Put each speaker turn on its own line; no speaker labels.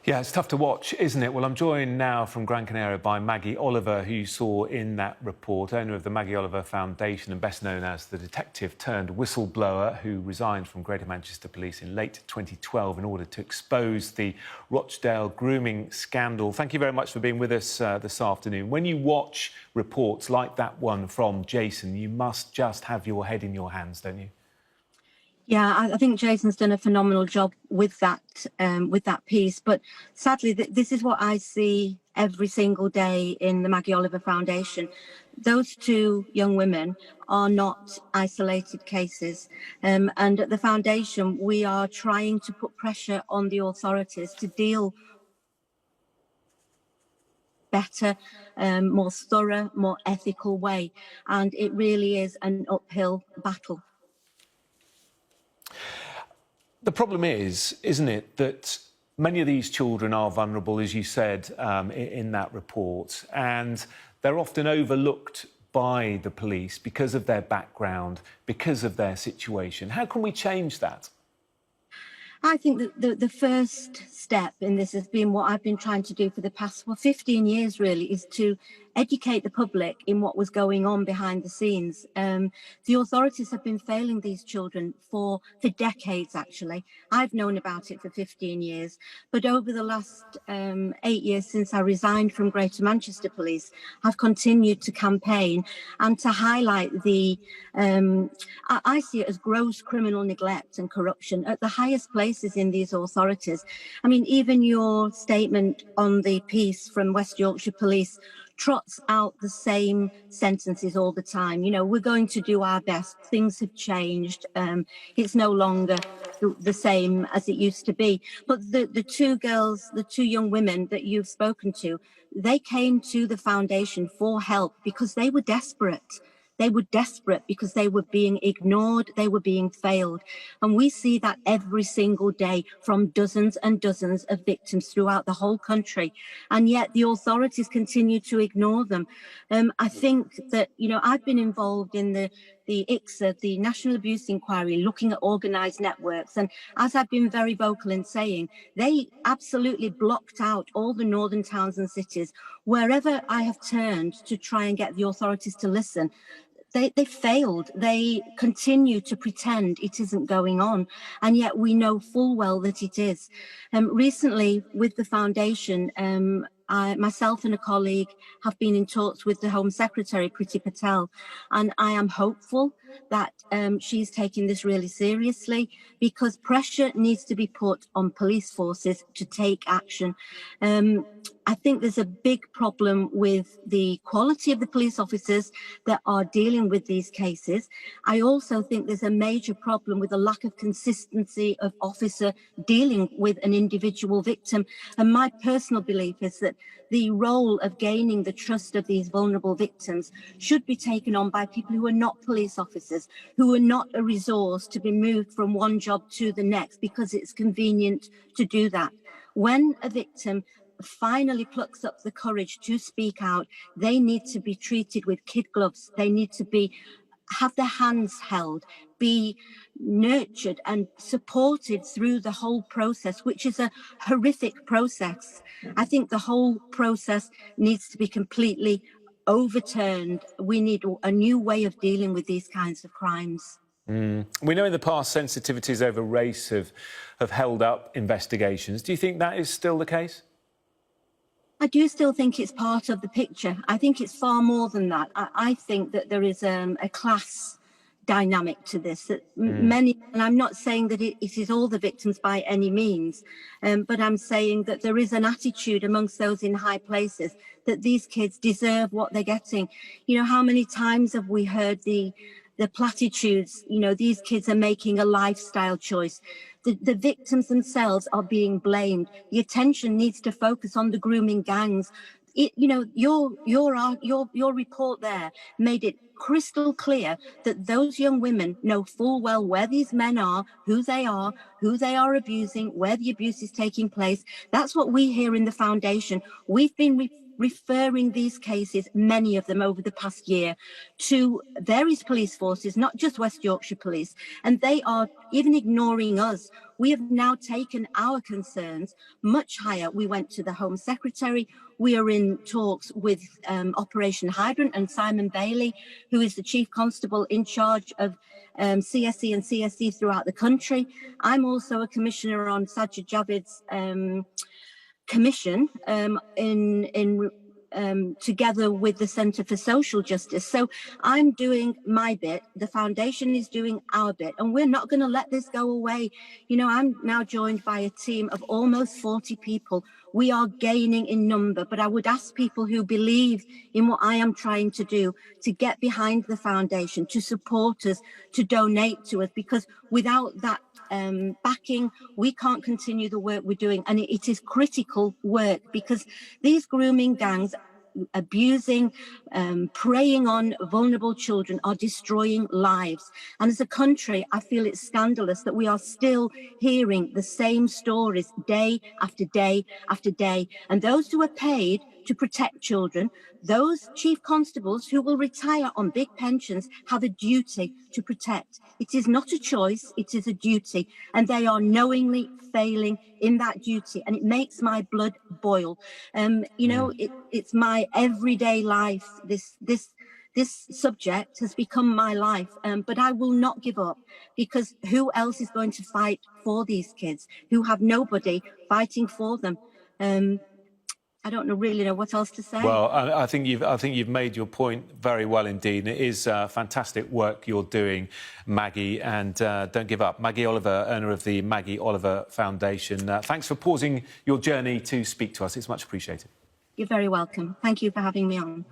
Yeah, it's tough to watch, isn't it? Well, I'm joined now from Gran Canaria by Maggie Oliver, who you saw in that report, owner of the Maggie Oliver Foundation and best known as the detective turned whistleblower who resigned from Greater Manchester Police in late 2012 in order to expose the Rochdale grooming scandal. Thank you very much for being with us this afternoon. When you watch reports like that one from Jason, you must just have your head in your hands, don't you?
Yeah, I think Jason's done a phenomenal job with that piece. But sadly, this is what I see every single day in the Maggie Oliver Foundation. Those two young women are not isolated cases. And at the foundation, we are trying to put pressure on the authorities to deal better, more thorough, more ethical way. And it really is an uphill battle.
The problem is, isn't it, that many of these children are vulnerable, as you said in that report, and they're often overlooked by the police because of their background, because of their situation. How can we change that?
I think that the first step in this has been what I've been trying to do for the past 15 years, really, is to educate the public in what was going on behind the scenes. The authorities have been failing these children for decades, actually. I've known about it for 15 years, but over the last 8 years since I resigned from Greater Manchester Police, I've continued to campaign and to highlight I see it as gross criminal neglect and corruption at the highest places in these authorities. I mean, even your statement on the piece from West Yorkshire Police trots out the same sentences all the time. You know, we're going to do our best. Things have changed. It's no longer the same as it used to be. But the two girls, the two young women that you've spoken to, they came to the foundation for help because they were desperate. They were desperate because they were being ignored, they were being failed. And we see that every single day from dozens and dozens of victims throughout the whole country. And yet the authorities continue to ignore them. I think that, you know, I've been involved in the ICSA, the National Abuse Inquiry, looking at organised networks. And as I've been very vocal in saying, they absolutely blocked out all the northern towns and cities. Wherever I have turned to try and get the authorities to listen, they failed. They continue to pretend it isn't going on, and yet we know full well that it is. Recently, with the foundation, myself and a colleague have been in talks with the Home Secretary, Priti Patel, and I am hopeful that she's taking this really seriously, because pressure needs to be put on police forces to take action. I think there's a big problem with the quality of the police officers that are dealing with these cases. I also think there's a major problem with the lack of consistency of officer dealing with an individual victim. And my personal belief is that the role of gaining the trust of these vulnerable victims should be taken on by people who are not police officers, who are not a resource to be moved from one job to the next because it's convenient to do that. When a victim finally plucks up the courage to speak out, they need to be treated with kid gloves. They need to have their hands held, be nurtured and supported through the whole process, which is a horrific process. I think the whole process needs to be completely overturned. We need a new way of dealing with these kinds of crimes.
We know in the past sensitivities over race have held up investigations. Do you think that is still the case?
I do still think it's part of the picture. I think it's far more than that. I think that there is a class dynamic to this, that many, and I'm not saying that it is all the victims by any means, but I'm saying that there is an attitude amongst those in high places that these kids deserve what they're getting. You know, how many times have we heard the platitudes, you know, these kids are making a lifestyle choice. The victims themselves are being blamed. The attention needs to focus on the grooming gangs. You know, your report there made it crystal clear that those young women know full well where these men are, who they are abusing, where the abuse is taking place. That's what we hear in the foundation. We've been referring these cases, many of them over the past year, to various police forces, not just West Yorkshire Police, and they are even ignoring us. We have now taken our concerns much higher. We went to the Home Secretary. We are in talks with Operation Hydrant and Simon Bailey, who is the Chief Constable in charge of CSE and CSE throughout the country. I'm also a commissioner on Sajid Javid's commission together with the Centre for Social Justice. So I'm doing my bit, the foundation is doing our bit, and we're not going to let this go away. You know, I'm now joined by a team of almost 40 people. We are gaining in number, but I would ask people who believe in what I am trying to do to get behind the foundation, to support us, to donate to us, because without that backing, we can't continue the work we're doing. And it is critical work, because these grooming gangs abusing, preying on vulnerable children are destroying lives. And as a country, I feel it's scandalous that we are still hearing the same stories day after day after day. And those who are paid to protect children, those chief constables who will retire on big pensions, have a duty to protect. It is not a choice, it is a duty. And they are knowingly failing in that duty. And it makes my blood boil. You know, it's my everyday life. This subject has become my life, but I will not give up, because who else is going to fight for these kids who have nobody fighting for them? I don't really know what else to say.
Well, I think you've made your point very well indeed. It is fantastic work you're doing, Maggie, and don't give up. Maggie Oliver, owner of the Maggie Oliver Foundation. Thanks for pausing your journey to speak to us. It's much appreciated.
You're very welcome. Thank you for having me on.